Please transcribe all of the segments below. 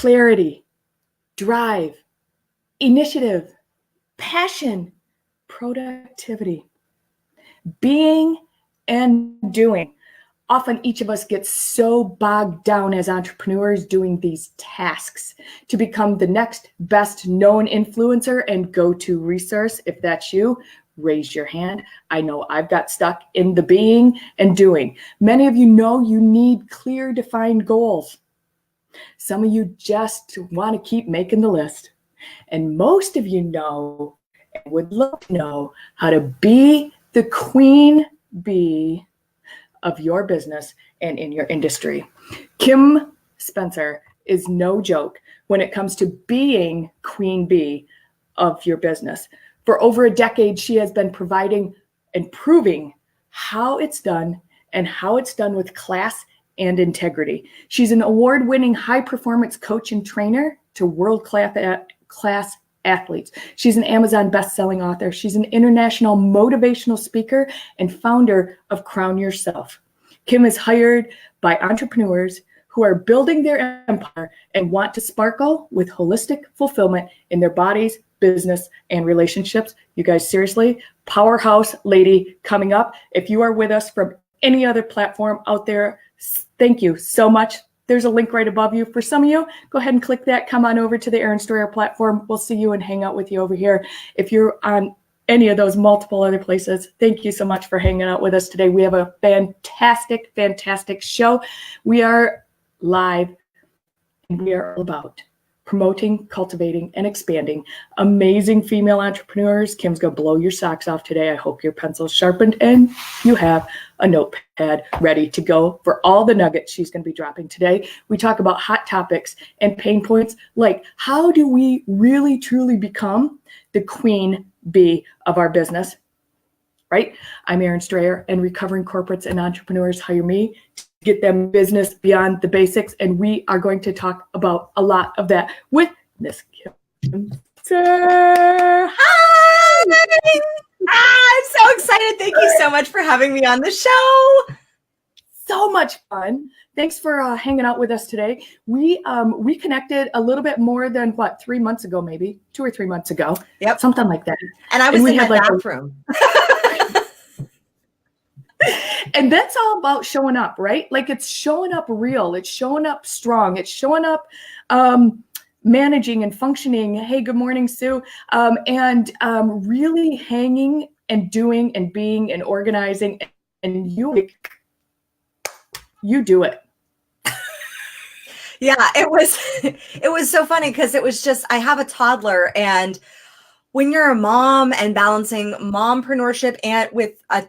clarity, drive, initiative, passion, productivity, being and doing. Often each of us gets so bogged down as entrepreneurs doing these tasks to become the next best known influencer and go-to resource. If that's you, raise your hand. I know I've got stuck in the being and doing. Many of you know you need clear, defined goals. Some of you just want to keep making the list. And most of you know and would love to know how to be the queen bee of your business and in your industry. Kim Spencer is no joke when it comes to being queen bee of your business. For over a decade, she has been providing and proving how it's done and how it's done with class and integrity. She's an award-winning high-performance coach and trainer to world-class athletes. She's an Amazon best-selling author. She's an international motivational speaker and founder of Crown Yourself. Kim is hired by entrepreneurs who are building their empire and want to sparkle with holistic fulfillment in their bodies, business, and relationships. You guys, seriously, powerhouse lady coming up. If you are with us from any other platform out there, thank you so much. There's a link right above you. For some of you, go ahead and click that. Come on over to the Erin Stoyer platform. We'll see you and hang out with you over here. If you're on any of those multiple other places, thank you so much for hanging out with us today. We have a fantastic, fantastic show. We are live, and we are all about promoting, cultivating, and expanding amazing female entrepreneurs. Kim's going to blow your socks off today. I hope your pencil's sharpened and you have a notepad ready to go for all the nuggets she's going to be dropping today. We talk about hot topics and pain points like how do we really truly become the queen bee of our business, right? I'm Erin Stoyer, and recovering corporates and entrepreneurs hire me to get them business beyond the basics. And we are going to talk about a lot of that with Miss Kim. Hi! I'm so excited. Thank you so much for having me on the show. So much fun. Thanks for hanging out with us today. We connected a little bit more than 3 months ago, maybe 2 or 3 months ago. Yep, something like that. And I was in that bathroom. And that's all about showing up, right? Like it's showing up real. It's showing up strong. It's showing up managing and functioning. Hey, good morning, Sue. And really hanging and doing and being and organizing. And you do it. Yeah, it was so funny because it was just, I have a toddler, and when you're a mom and balancing mompreneurship and with a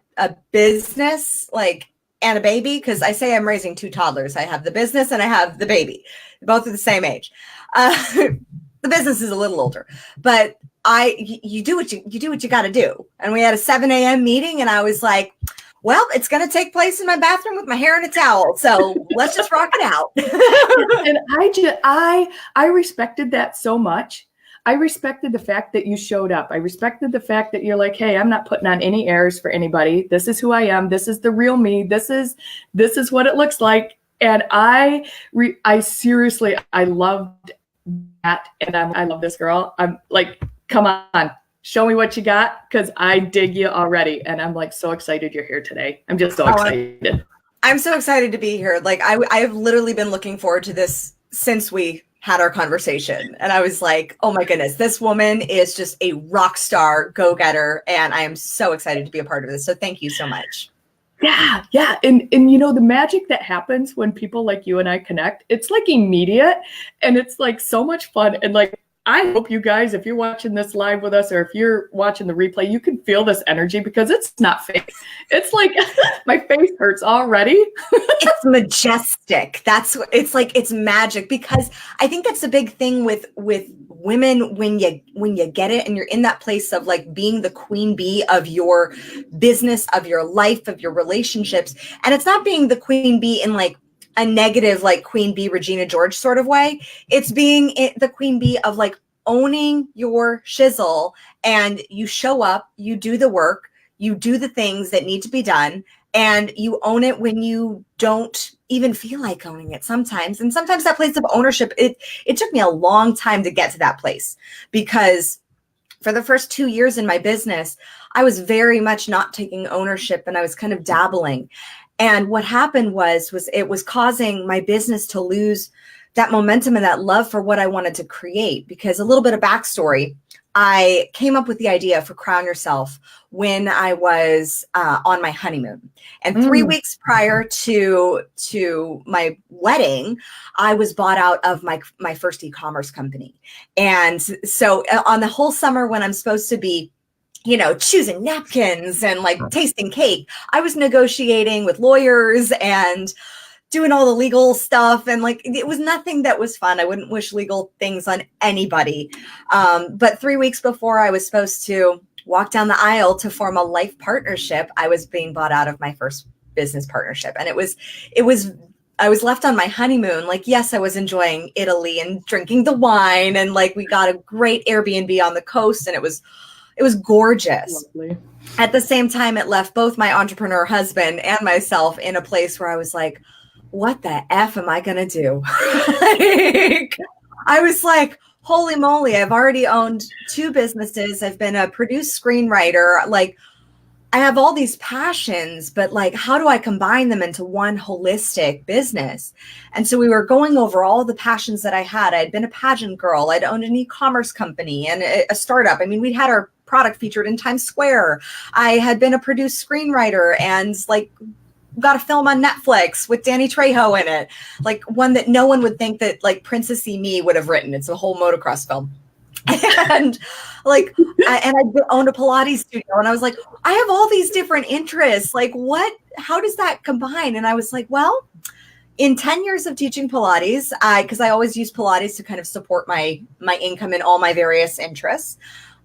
business, like, and a baby, because I say I'm raising 2 toddlers. I have the business and I have the baby. Both are the same age. The business is a little older, but you do what you got to do. And we had a 7 a.m. meeting, and I was like, well, it's going to take place in my bathroom with my hair in a towel. So let's just rock it out. And I respected that so much. I respected the fact that you showed up. I respected the fact that you're like, hey, I'm not putting on any airs for anybody. This is who I am. This is the real me. This is what it looks like. And I seriously, I loved that. And I love this girl. I'm like, come on, show me what you got, because I dig you already. And I'm like so excited you're here today. I'm just so excited. I'm so excited to be here. Like I've literally been looking forward to this since we had our conversation. And I was like, oh my goodness, this woman is just a rock star go-getter. And I am so excited to be a part of this. So thank you so much. Yeah. Yeah. And you know, the magic that happens when people like you and I connect, it's like immediate, and it's like so much fun. And like, I hope you guys, if you're watching this live with us, or if you're watching the replay, you can feel this energy, because it's not fake. It's like my face hurts already. It's majestic. It's like, it's magic, because I think that's the big thing with women when you get it and you're in that place of like being the queen bee of your business, of your life, of your relationships. And it's not being the queen bee in like a negative, like Queen Bee Regina George sort of way. It's being the queen bee of like owning your shizzle, and you show up, you do the work, you do the things that need to be done, and you own it when you don't even feel like owning it sometimes. And sometimes that place of ownership, it took me a long time to get to that place, because for the first 2 years in my business, I was very much not taking ownership, and I was kind of dabbling. And what happened was it was causing my business to lose that momentum and that love for what I wanted to create. Because a little bit of backstory, I came up with the idea for Crown Yourself when I was on my honeymoon. And 3 weeks prior to my wedding, I was bought out of my first e-commerce company. And so on the whole summer, when I'm supposed to be, choosing napkins and like tasting cake, I was negotiating with lawyers and doing all the legal stuff. And like, it was nothing that was fun. I wouldn't wish legal things on anybody. But 3 weeks before I was supposed to walk down the aisle to form a life partnership, I was being bought out of my first business partnership. And I was left on my honeymoon. Like, yes, I was enjoying Italy and drinking the wine. And like, we got a great Airbnb on the coast, and it was gorgeous. Lovely. At the same time, it left both my entrepreneur husband and myself in a place where I was like, what the F am I going to do? I was like, holy moly, I've already owned 2 businesses. I've been a produced screenwriter. Like, I have all these passions, but like, how do I combine them into one holistic business? And so we were going over all the passions that I had. I'd been a pageant girl. I'd owned an e-commerce company and a startup. I mean, we'd had our product featured in Times Square. I had been a produced screenwriter and like got a film on Netflix with Danny Trejo in it. Like one that no one would think that like Princessy Me would have written. It's a whole motocross film. And like, I owned a Pilates studio, and I was like, I have all these different interests. Like how does that combine? And I was like, well, in 10 years of teaching Pilates, because I always use Pilates to kind of support my income in all my various interests,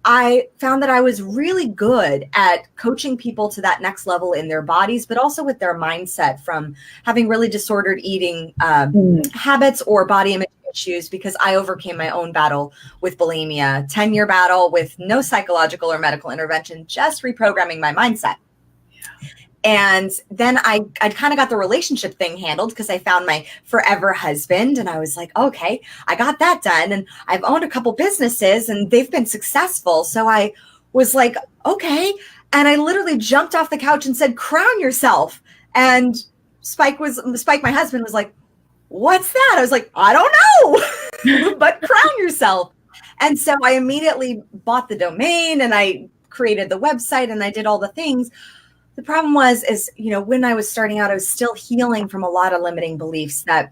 I found that I was really good at coaching people to that next level in their bodies, but also with their mindset from having really disordered eating habits or body image issues, because I overcame my own battle with bulimia, 10-year battle with no psychological or medical intervention, just reprogramming my mindset. And then I kind of got the relationship thing handled because I found my forever husband, and I was like, okay, I got that done. And I've owned a couple businesses and they've been successful. So I was like, okay. And I literally jumped off the couch and said, crown yourself. And Spike, my husband, was like, what's that? I was like, I don't know, but crown yourself. And so I immediately bought the domain and I created the website and I did all the things. The problem is, when I was starting out, I was still healing from a lot of limiting beliefs that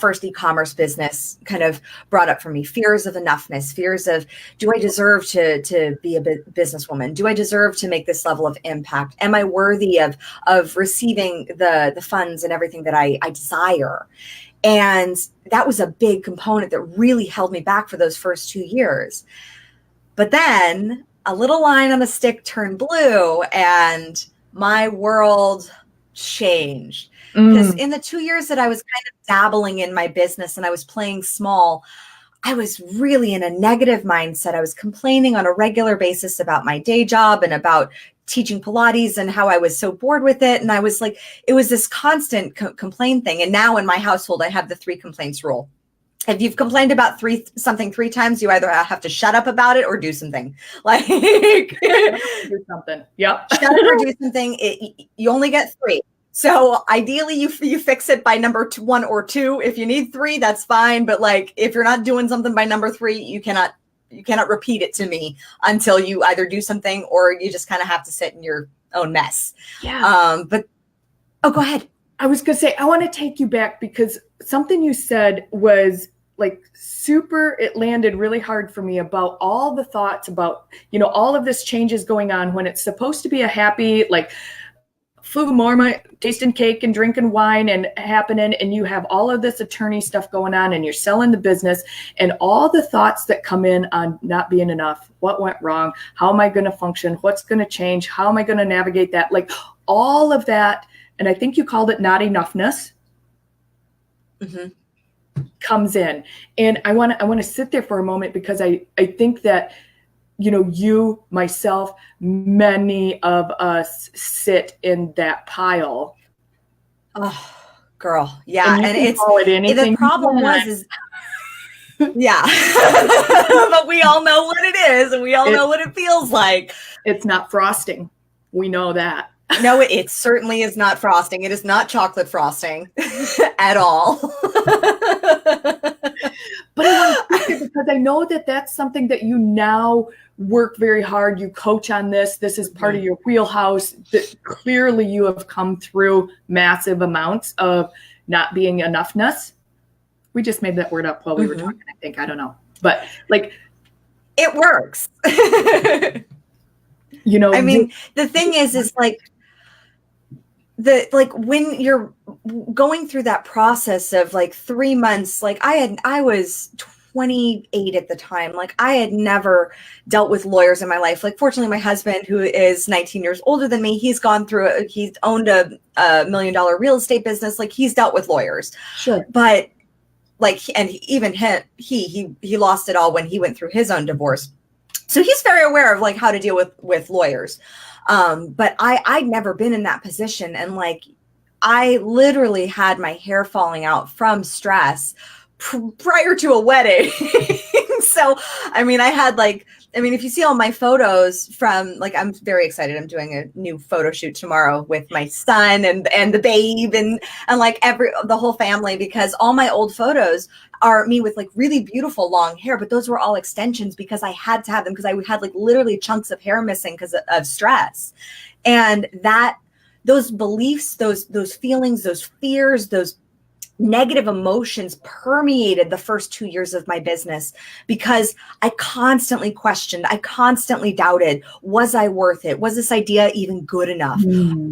first e-commerce business kind of brought up for me. Fears of enoughness, fears of, do I deserve to be a businesswoman? Do I deserve to make this level of impact? Am I worthy of receiving the funds and everything that I desire? And that was a big component that really held me back for those first 2 years. But then a little line on a stick turned blue and my world changed. Because in the 2 years that I was kind of dabbling in my business and I was playing small, I was really in a negative mindset. I was complaining on a regular basis about my day job and about teaching Pilates and how I was so bored with it. And I was like, it was this constant complaint thing. And now in my household, I have the 3 complaints rule. If you've complained about something 3 times, you either have to shut up about it or do something. Like do something. Yep. Shut up or do something. You only get 3. So ideally you fix it by number 1 or 2. If you need 3, that's fine. But like, if you're not doing something by number 3, you cannot repeat it to me until you either do something or you just kind of have to sit in your own mess. Yeah. Go ahead. I was going to say, I want to take you back because something you said was like it landed really hard for me about all the thoughts about, all of this changes going on when it's supposed to be a happy, like food, more tasting cake and drinking wine and happening. And you have all of this attorney stuff going on and you're selling the business and all the thoughts that come in on not being enough. What went wrong? How am I going to function? What's going to change? How am I going to navigate that? Like all of that. And I think you called it not enoughness. Comes in. And I want to sit there for a moment because I think that you, myself, many of us sit in that pile. Oh, girl. Yeah. And you And can call it anything. the problem is yeah, but we all know what it is and we all know what it feels like. It's not frosting. We know that. No, it certainly is not frosting. It is not chocolate frosting at all. But I want to speak it because I know that that's something that you now work very hard. You coach on this. This is part of your wheelhouse. That clearly you have come through massive amounts of not being enoughness. We just made that word up while we were talking, I think. I don't know. But like, it works. I mean, the thing is like, when you're going through that process of like 3 months, like I was 28 at the time. Like I had never dealt with lawyers in my life. Like fortunately my husband, who is 19 years older than me, he's gone through it. He's owned a $1 million real estate business. Like he's dealt with lawyers. Sure. But like, and even he lost it all when he went through his own divorce. So he's very aware of like how to deal with lawyers. But I'd never been in that position. And like, I literally had my hair falling out from stress prior to a wedding. So, I mean, if you see all my photos from like, I'm very excited. I'm doing a new photo shoot tomorrow with my son and the babe and like the whole family, because all my old photos are me with like really beautiful long hair, but those were all extensions because I had to have them because I had like literally chunks of hair missing because of stress. And those beliefs, those feelings, those fears, those negative emotions permeated the first 2 years of my business because I constantly questioned, I constantly doubted, was I worth it? Was this idea even good enough?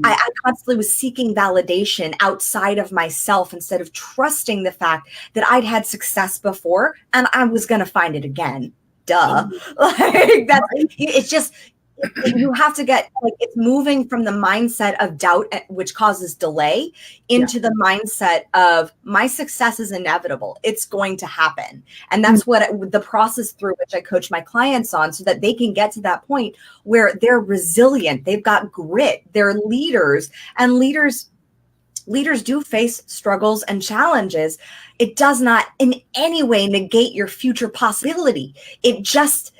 I constantly was seeking validation outside of myself instead of trusting the fact that I'd had success before and I was going to find it again. Duh. Like it's just, you have to get like, it's moving from the mindset of doubt, which causes delay, into the mindset of my success is inevitable. It's going to happen. And that's what the process through which I coach my clients on, so that they can get to that point where they're resilient. They've got grit. They're leaders, and leaders do face struggles and challenges. It does not in any way negate your future possibility. It just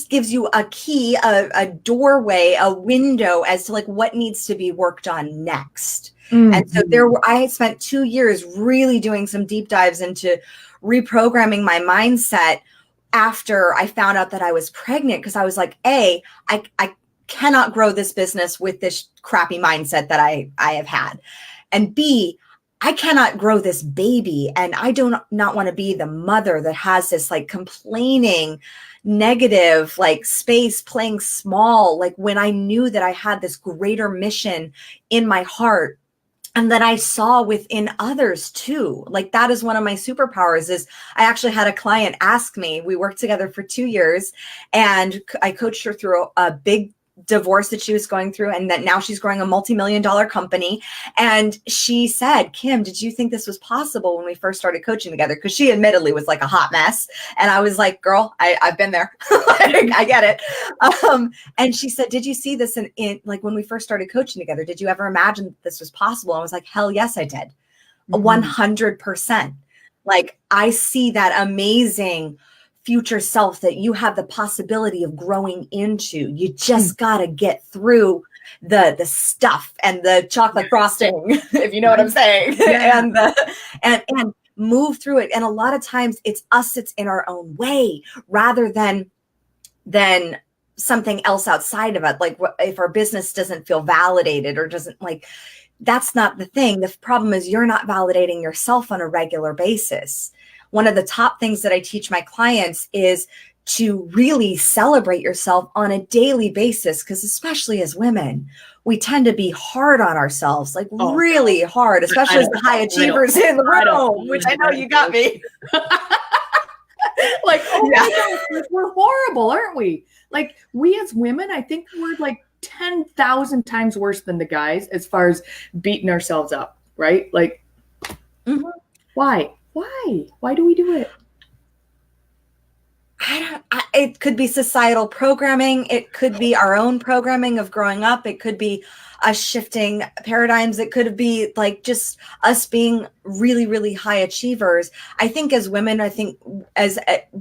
gives you a key, a doorway, a window as to like what needs to be worked on next. And so I spent 2 years really doing some deep dives into reprogramming my mindset after I found out that I was pregnant, because I was like, I cannot grow this business with this crappy mindset that I have had. And B, I cannot grow this baby. And I do not want to be the mother that has this like complaining, negative, like space playing small, like when I knew that I had this greater mission in my heart and that I saw within others too. Like that is one of my superpowers. Is I actually had a client ask me, we worked together for 2 years and I coached her through a big divorce that she was going through, and that now she's growing a multi-million-dollar company. And she said, Kim, did you think this was possible when we first started coaching together? Because she admittedly was like a hot mess. And I was like, girl, I've been there. I get it. And she said, did you see this in like when we first started coaching together? Did you ever imagine that this was possible? I was like, hell yes, I did. 100%. Like I see that amazing future self that you have the possibility of growing into. You just got to get through the stuff and the chocolate frosting, if you know what I'm saying, and move through it. And a lot of times it's us that's in our own way rather than something else outside of it. Like if our business doesn't feel validated or doesn't like, that's not the thing. The problem is you're not validating yourself on a regular basis. One of the top things that I teach my clients is to really celebrate yourself on a daily basis, because especially as women, we tend to be hard on ourselves, like really hard, especially as the high achievers in the room, which I know you got me. Like, my gosh, we're horrible, aren't we? Like we as women, I think we're like 10,000 times worse than the guys as far as beating ourselves up, right? Like, Why? Why do we do it? it could be societal programming. It could be our own programming of growing up. It could be us shifting paradigms. It could be like just us being really, really high achievers. I think as women,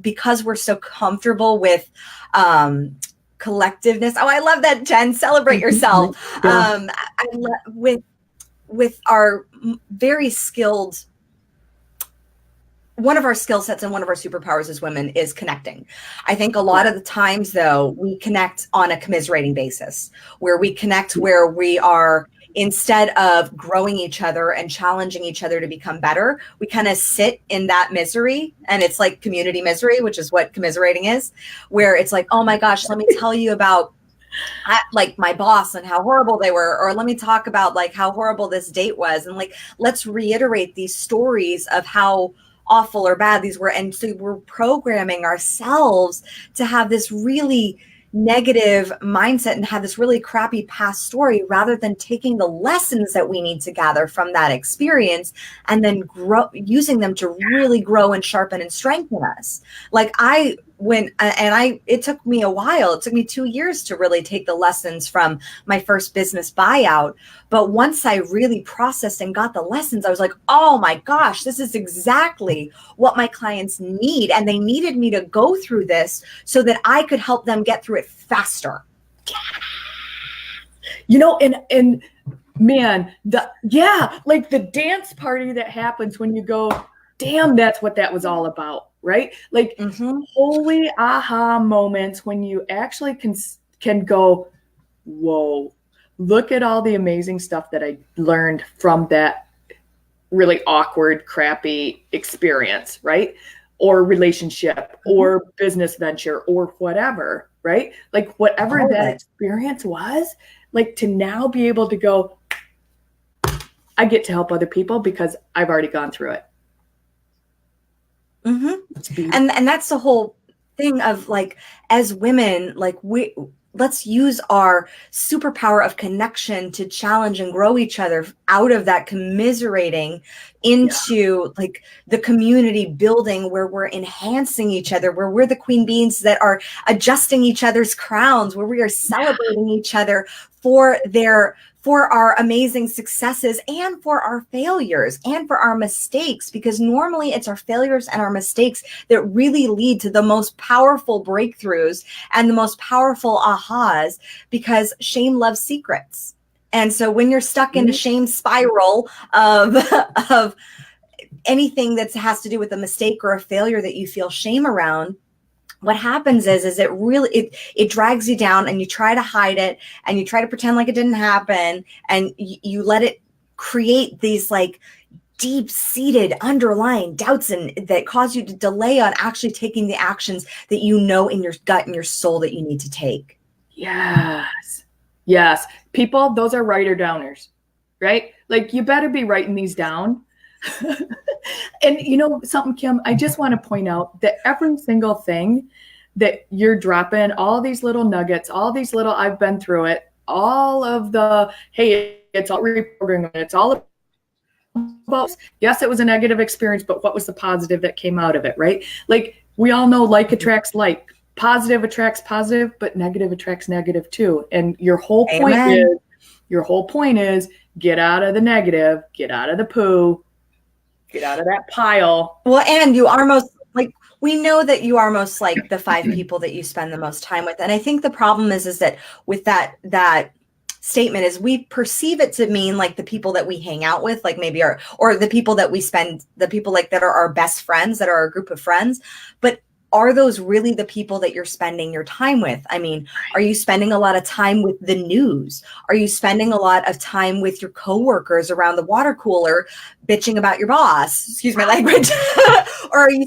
because we're so comfortable with collectiveness. Oh, I love that, Jen. Celebrate yourself. Yeah. With our very skilled, one of our skill sets and one of our superpowers as women is connecting. I think a lot of the times, though, we connect on a commiserating basis, where we connect where we are, instead of growing each other and challenging each other to become better, we kind of sit in that misery. And it's like community misery, which is what commiserating is, where it's like, oh my gosh, let me tell you about like my boss and how horrible they were, or let me talk about like how horrible this date was. And like, let's reiterate these stories of how awful or bad these were. And so we're programming ourselves to have this really negative mindset and have this really crappy past story, rather than taking the lessons that we need to gather from that experience and then using them to really grow and sharpen and strengthen us. Like it took me a while. It took me 2 years to really take the lessons from my first business buyout. But once I really processed and got the lessons, I was like, oh my gosh, this is exactly what my clients need. And they needed me to go through this so that I could help them get through it faster. You know, and man, like the dance party that happens when you go, damn, that's what that was all about. Right? Like holy aha moments when you actually can go, whoa, look at all the amazing stuff that I learned from that really awkward, crappy experience, right? Or relationship or business venture or whatever, right? Like whatever that experience was, like to now be able to go, I get to help other people because I've already gone through it. And that's the whole thing of like, as women, like let's use our superpower of connection to challenge and grow each other out of that commiserating into like the community building, where we're enhancing each other, where we're the queen bees that are adjusting each other's crowns, where we are celebrating each other for our amazing successes and for our failures and for our mistakes, because normally it's our failures and our mistakes that really lead to the most powerful breakthroughs and the most powerful ahas, because shame loves secrets. And so when you're stuck in a shame spiral of anything that has to do with a mistake or a failure that you feel shame around, what happens is it really, it drags you down, and you try to hide it, and you try to pretend like it didn't happen, and you let it create these like deep-seated underlying doubts that cause you to delay on actually taking the actions that you know in your gut and your soul that you need to take. Yes. People, those are writer-downers, right? Like you better be writing these down. And you know something, Kim, I just want to point out that every single thing that you're dropping, all these little nuggets, all these little, I've been through it, all of the, hey, it's all reprogramming, it's all about, yes, it was a negative experience, but what was the positive that came out of it, right? Like we all know like attracts like, positive attracts positive, but negative attracts negative too. And your whole point is get out of the negative, get out of the poo, get out of that pile. Well, and you are most like, we know that you are most like the 5 people that you spend the most time with. And I think the problem is that with that statement is we perceive it to mean like the people that we hang out with, like maybe or the people that we spend, the people like that are our best friends, that are our group of friends. But are those really the people that you're spending your time with? I mean, are you spending a lot of time with the news? Are you spending a lot of time with your coworkers around the water cooler bitching about your boss? Excuse my language. Or are you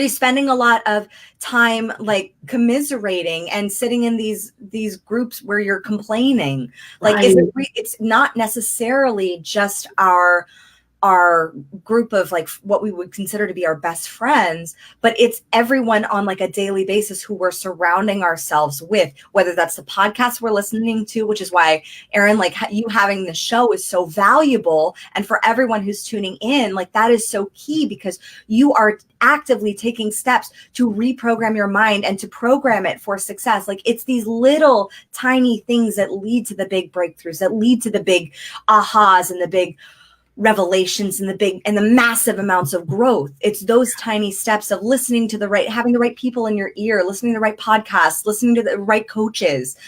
spending a lot of time like commiserating and sitting in these groups where you're complaining? Like, it's not necessarily just our our group of like what we would consider to be our best friends, but it's everyone on like a daily basis who we're surrounding ourselves with, whether that's the podcast we're listening to, which is why, Erin, like you having the show is so valuable. And for everyone who's tuning in, like that is so key, because you are actively taking steps to reprogram your mind and to program it for success. Like it's these little tiny things that lead to the big breakthroughs, that lead to the big ahas and the big revelations and the massive amounts of growth. It's those tiny steps of listening to having the right people in your ear, listening to the right podcasts, listening to the right coaches.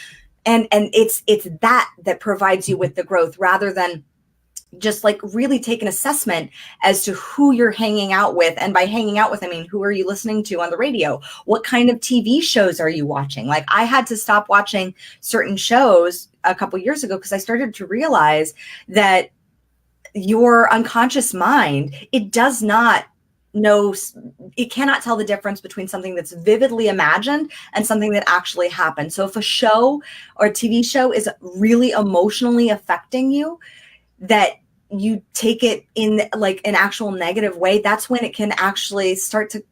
And it's that provides you with the growth, rather than just like really take an assessment as to who you're hanging out with. And by hanging out with, I mean, who are you listening to on the radio? What kind of TV shows are you watching? Like I had to stop watching certain shows a couple years ago because I started to realize that your unconscious mind, it does not know, it cannot tell the difference between something that's vividly imagined and something that actually happened. So if a show or a TV show is really emotionally affecting you, that you take it in like an actual negative way, that's when it can actually start to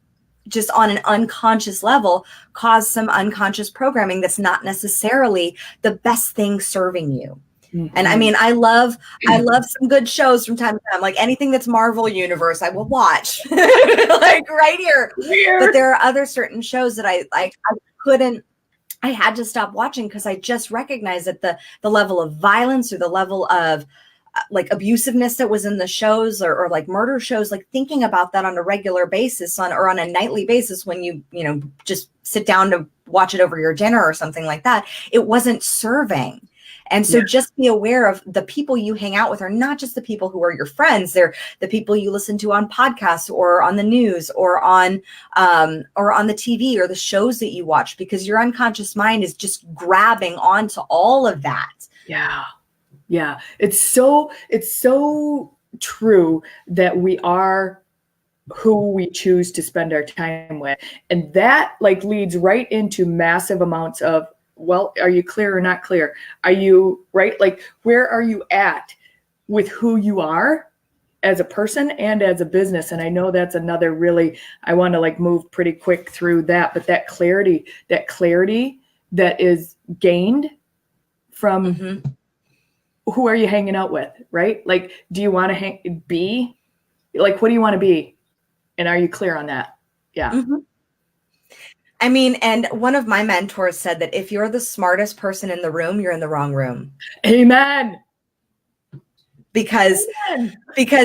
just on an unconscious level cause some unconscious programming that's not necessarily the best thing serving you. And I mean, I love some good shows from time to time, like anything that's Marvel Universe, I will watch like right here. Weird. But there are other certain shows that I had to stop watching because I just recognized that the level of violence or the level of like abusiveness that was in the shows or like murder shows, like thinking about that on a regular basis or on a nightly basis when you know, just sit down to watch it over your dinner or something like that, it wasn't serving. And so just be aware of the people you hang out with are not just the people who are your friends. They're the people you listen to on podcasts or on the news or on the TV or the shows that you watch, because your unconscious mind is just grabbing onto all of that. Yeah. Yeah. It's so true that we are who we choose to spend our time with. And that like leads right into massive amounts of, well, are you clear or not clear? Are you right? Like, where are you at with who you are as a person and as a business? And I know that's another really, I want to like move pretty quick through that, but that clarity that is gained from who are you hanging out with, right? Like, do you want to be like, what do you want to be? And are you clear on that? Yeah. Mm-hmm. I mean, and one of my mentors said that if you're the smartest person in the room, you're in the wrong room. Amen. Because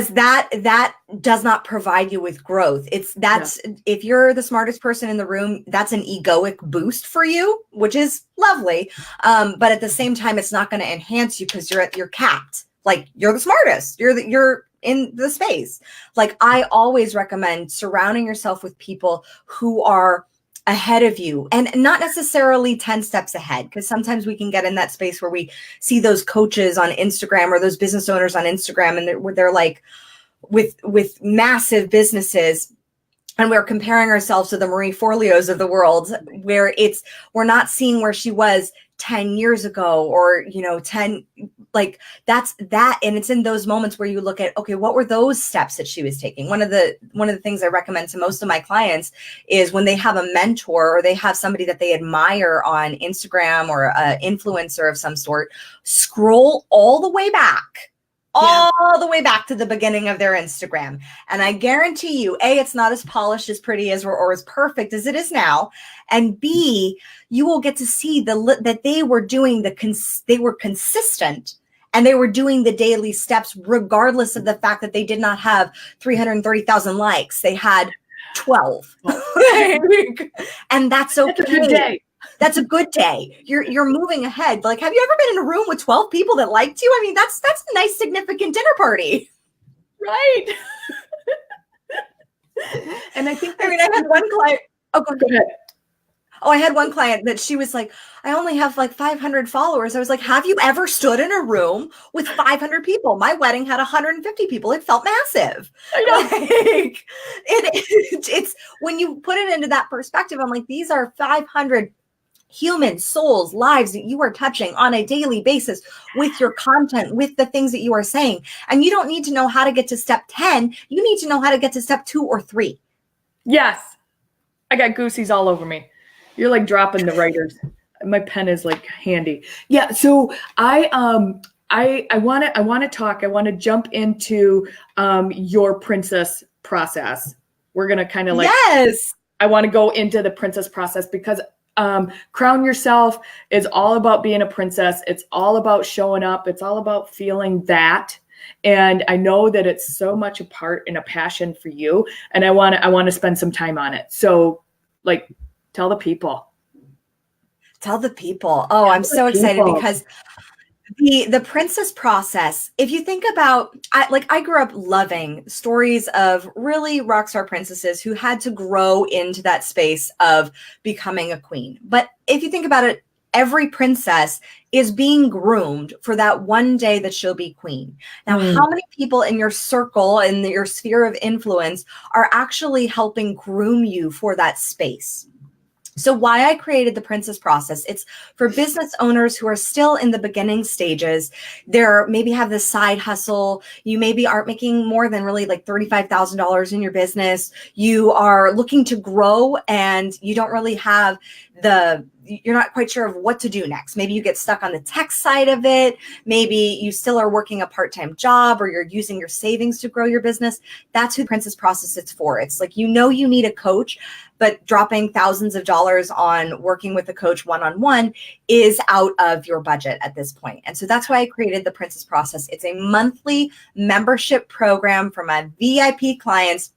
that does not provide you with growth. If you're the smartest person in the room, that's an egoic boost for you, which is lovely. But at the same time, it's not going to enhance you because you're capped. Like you're the smartest. You're in the space. Like I always recommend surrounding yourself with people who are ahead of you and not necessarily 10 steps ahead, because sometimes we can get in that space where we see those coaches on Instagram or those business owners on Instagram and they're like with massive businesses, and we're comparing ourselves to the Marie Forleos of the world, where we're not seeing where she was 10 years ago or 10, like that's that. And it's in those moments where you look at, okay, what were those steps that she was taking? One of the things I recommend to most of my clients is when they have a mentor or they have somebody that they admire on Instagram or an influencer of some sort, scroll all the way back to the beginning of their Instagram. And I guarantee you, A, it's not as polished, as pretty as or as perfect as it is now. And B, you will get to see that they were doing they were consistent and they were doing the daily steps, regardless of the fact that they did not have 330,000 likes. They had 12. And that's okay. That's a good day. That's a good day. You're moving ahead. Like, have you ever been in a room with 12 people that liked you? I mean, that's a nice, significant dinner party. Right. And I had one client. Oh, go ahead. Oh, I had one client that she was like, I only have like 500 followers. I was like, have you ever stood in a room with 500 people? My wedding had 150 people. It felt massive. I know. Like, it's when you put it into that perspective, I'm like, these are 500 human souls, lives that you are touching on a daily basis with your content, with the things that you are saying. And you don't need to know how to get to step 10. You need to know how to get to step 2 or 3. Yes. I got goosies all over me. You're like dropping the writers. My pen is like handy. Yeah. So I want to jump into your princess process. We're going to kind of like, yes, I want to go into the princess process because Crown Yourself is all about being a princess. It's all about showing up. It's all about feeling that. And I know that it's so much a part and a passion for you. And I want to spend some time on it. So like, tell the people. Tell the people. Oh, I'm so excited because the princess process, if you think about, I grew up loving stories of really rock star princesses who had to grow into that space of becoming a queen. But if you think about it, every princess is being groomed for that one day that she'll be queen. Now, how many people in your circle and your sphere of influence are actually helping groom you for that space? So why I created the princess process, it's for business owners who are still in the beginning stages. They're maybe have this side hustle. You maybe aren't making more than really like $35,000 in your business. You are looking to grow and you don't really have you're not quite sure of what to do next. Maybe you get stuck on the tech side of it. Maybe you still are working a part-time job or you're using your savings to grow your business. That's who the princess process is for. It's like, you need a coach, but dropping thousands of dollars on working with a coach one-on-one is out of your budget at this point. And so that's why I created the princess process. It's a monthly membership program for my VIP clients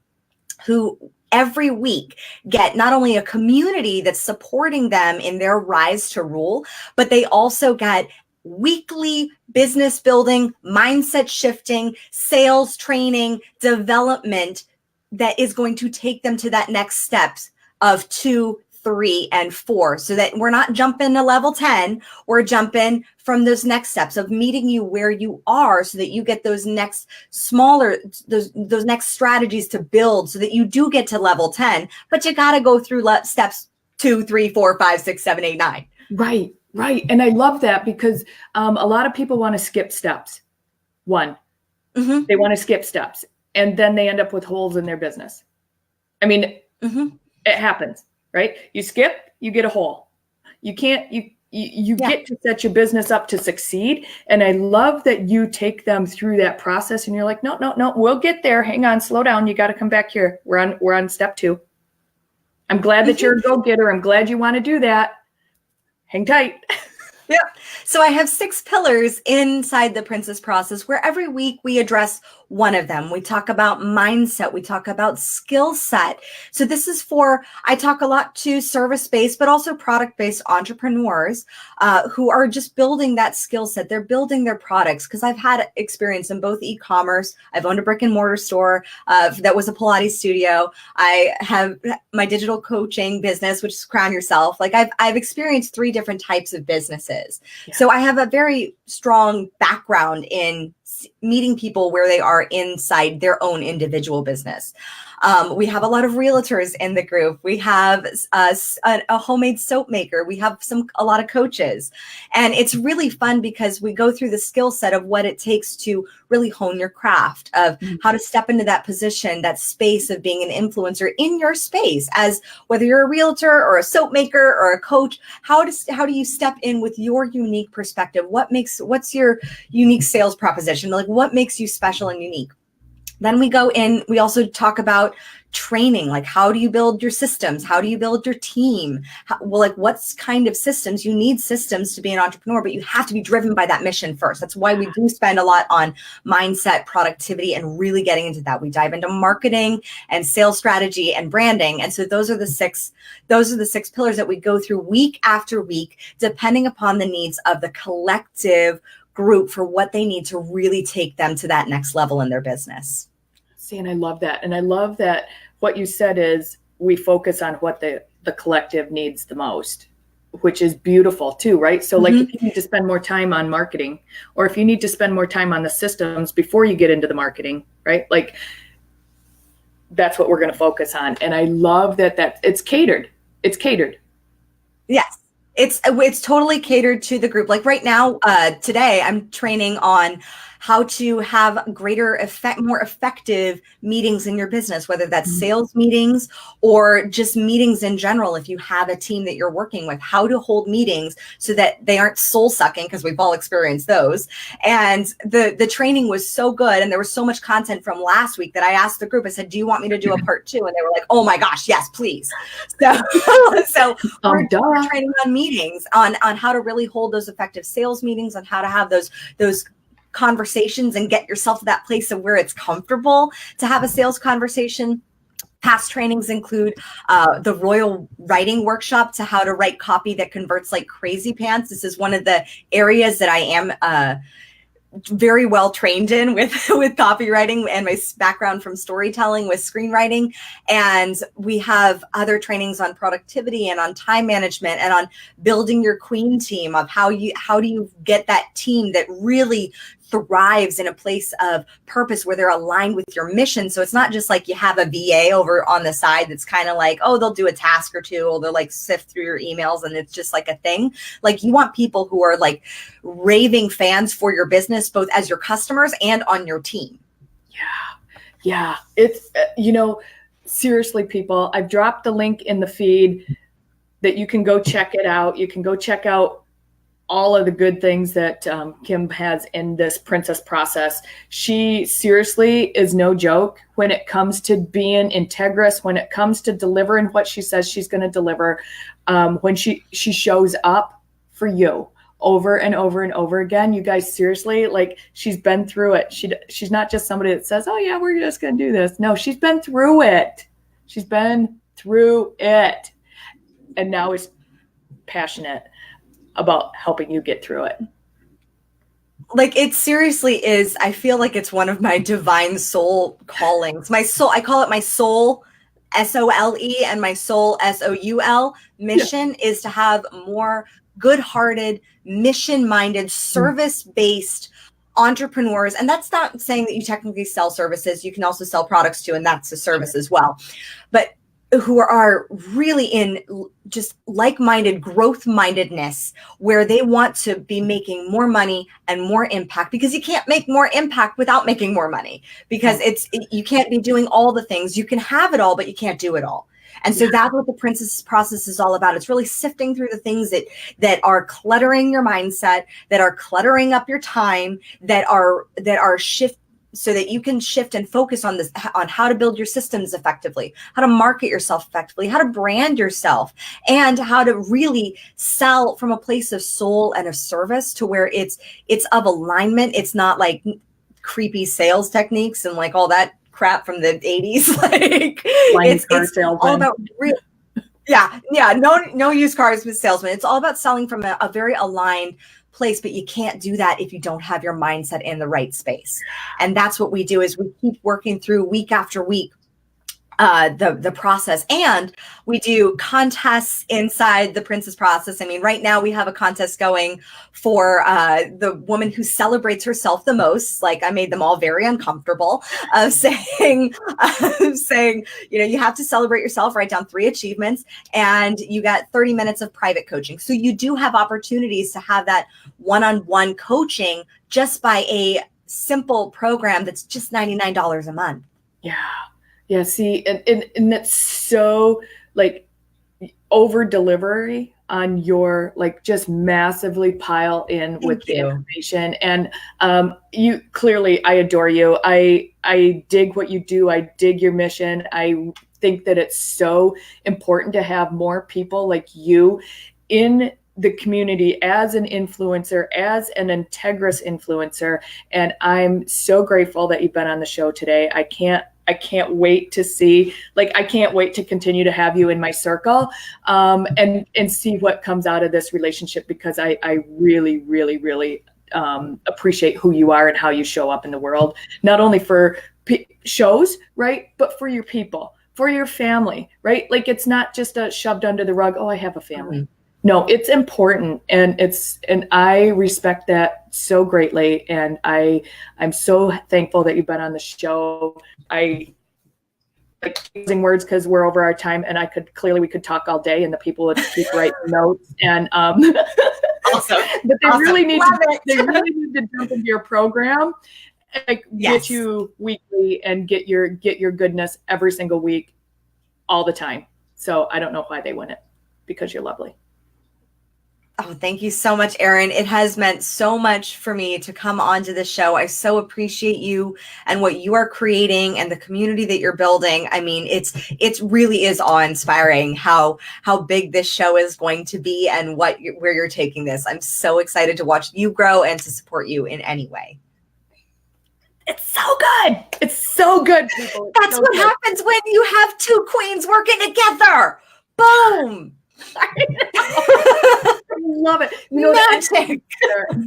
who every week get not only a community that's supporting them in their rise to rule, but they also get weekly business building, mindset shifting, sales training, development that is going to take them to that next steps of 2, 3, and 4, so that we're not jumping to level 10, we're jumping from those next steps of meeting you where you are so that you get those next smaller, those next strategies to build so that you do get to level 10, but you got to go through steps 2, 3, 4, 5, 6, 7, 8, 9. Right. And I love that because a lot of people want to skip steps. One, they want to skip steps and then they end up with holes in their business. I mean, it happens. Right? You skip, you get a hole. You can't, you get to set your business up to succeed. And I love that you take them through that process and you're like, no, we'll get there. Hang on, slow down. You got to come back here. We're on step 2. I'm glad that you're a go-getter. I'm glad you want to do that. Hang tight. Yeah. So I have 6 pillars inside the princess process where every week we address one of them. We talk about mindset. We talk about skill set. So this is I talk a lot to service-based, but also product-based entrepreneurs who are just building that skill set. They're building their products because I've had experience in both e-commerce. I've owned a brick and mortar store that was a Pilates studio. I have my digital coaching business, which is Crown Yourself. Like I've experienced 3 different types of businesses. Yeah. So I have a very strong background in meeting people where they are inside their own individual business. We have a lot of realtors in the group. We have a homemade soap maker. We have a lot of coaches. And it's really fun because we go through the skill set of what it takes to really hone your craft, of how to step into that position, that space of being an influencer in your space, as whether you're a realtor or a soap maker or a coach. How do you step in with your unique perspective? What's your unique sales proposition? Like, what makes you special and unique? Then we go in, we also talk about training, like how do you build your systems? How do you build your team? What kind of systems? You need systems to be an entrepreneur, but you have to be driven by that mission first. That's why we do spend a lot on mindset, productivity, and really getting into that. We dive into marketing and sales strategy and branding. And so those are the 6 pillars that we go through week after week, depending upon the needs of the collective group for what they need to really take them to that next level in their business. See, and I love that. And I love that what you said is we focus on what the collective needs the most, which is beautiful too, right? So like if you need to spend more time on marketing, or if you need to spend more time on the systems before you get into the marketing, right? Like that's what we're going to focus on. And I love that it's catered. It's catered. Yes. It's totally catered to the group. Like right now, today I'm training on how to have more effective meetings in your business, whether that's sales meetings or just meetings in general. If you have a team that you're working with, how to hold meetings so that they aren't soul sucking, because we've all experienced those. And the training was so good, and there was so much content from last week that I asked the group. I said, "Do you want me to do a part 2?" And they were like, "Oh my gosh, yes, please." So, we're training on meetings, on how to really hold those effective sales meetings, on how to have those conversations and get yourself to that place of where it's comfortable to have a sales conversation. Past trainings include the Royal Writing Workshop to how to write copy that converts like crazy pants. This is one of the areas that I am very well trained in with copywriting, and my background from storytelling with screenwriting. And we have other trainings on productivity and on time management and on building your queen team, of how do you get that team that really thrives in a place of purpose where they're aligned with your mission. So it's not just like you have a VA over on the side that's kind of like, oh, they'll do a task or two, or they'll like sift through your emails and it's just like a thing. Like, you want people who are like raving fans for your business, both as your customers and on your team. Yeah. It's, seriously, people, I've dropped the link in the feed that you can go check it out. You can go check out all of the good things that Kim has in this princess process. She seriously is no joke when it comes to being integrous, when it comes to delivering what she says she's going to deliver, when she shows up for you over and over and over again. You guys, seriously, like, she's been through it. She's not just somebody that says, oh yeah, we're just going to do this. No, she's been through it. She's been through it. And now is passionate about helping you get through it. Like, it seriously is. I feel like it's one of my divine soul callings. My soul, I call it my soul, SOLE, and my soul, SOUL mission is to have more good-hearted, mission-minded, service-based entrepreneurs. And that's not saying that you technically sell services. You can also sell products too, and that's a service as well. But who are really in just like-minded growth-mindedness, where they want to be making more money and more impact, because you can't make more impact without making more money, because you can't be doing all the things. You can have it all, but you can't do it all. And so that's what the princess process is all about. It's really sifting through the things that are cluttering your mindset, that are cluttering up your time, that are shift, so that you can shift and focus on how to build your systems effectively, how to market yourself effectively, how to brand yourself, and how to really sell from a place of soul and of service, to where it's of alignment. It's not like creepy sales techniques and like all that crap from the 80s. Like, it's all about real. Yeah. No used cars with salesmen. It's all about selling from a very aligned place, but you can't do that if you don't have your mindset in the right space. And that's what we do, is we keep working through week after week the process. And we do contests inside the princess process. I mean, right now we have a contest going for the woman who celebrates herself the most. Like, I made them all very uncomfortable of saying, you have to celebrate yourself, write down 3 achievements, and you got 30 minutes of private coaching. So you do have opportunities to have that one-on-one coaching just by a simple program that's just $99 a month. Yeah, see, and that's so, like, over delivery on your, like, just massively pile in with the information. And you clearly, I adore you. I dig what you do. I dig your mission. I think that it's so important to have more people like you in the community as an influencer, as an integrous influencer. And I'm so grateful that you've been on the show today. I can't wait to see, I can't wait to continue to have you in my circle, and see what comes out of this relationship, because I really, really, really appreciate who you are and how you show up in the world, not only for shows, right, but for your people, for your family, right? Like, it's not just a shoved under the rug, oh, I have a family. Mm-hmm. No, it's important, and I respect that so greatly, and I'm so thankful that you've been on the show. I like closing words because we're over our time, and we could talk all day, and the people would keep writing notes. And Awesome. but they Awesome. really need Love to it. they really need to jump into your program, like Yes. get you weekly and get your goodness every single week, all the time. So I don't know why they wouldn't, because you're lovely. Oh, thank you so much, Erin. It has meant so much for me to come onto the show. I so appreciate you and what you are creating and the community that you're building. I mean, it really is awe-inspiring how big this show is going to be and where you're taking this. I'm so excited to watch you grow and to support you in any way. It's so good. It's so good, people. That's what happens when you have two queens working together. Boom. I love it.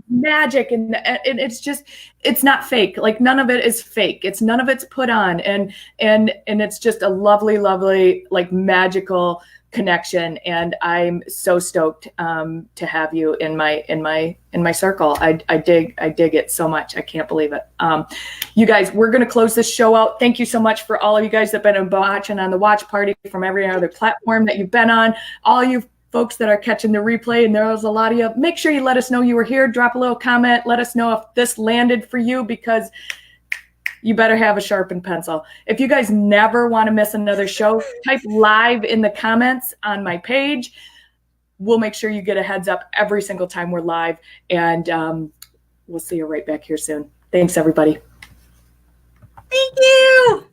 Magic, and it's not fake. Like, none of it is fake. None of it's put on, and it's just a lovely, like, magical connection. And I'm so stoked to have you in my circle. I dig it so much. I can't believe it. You guys, we're going to close this show out. Thank you so much for all of you guys that have been watching on the watch party from every other platform that you've been on. All you folks that are catching the replay, and there was a lot of you, make sure you let us know you were here. Drop a little comment. Let us know if this landed for you, because you better have a sharpened pencil. If you guys never want to miss another show, type live in the comments on my page. We'll make sure you get a heads up every single time we're live. And we'll see you right back here soon. Thanks, everybody. Thank you.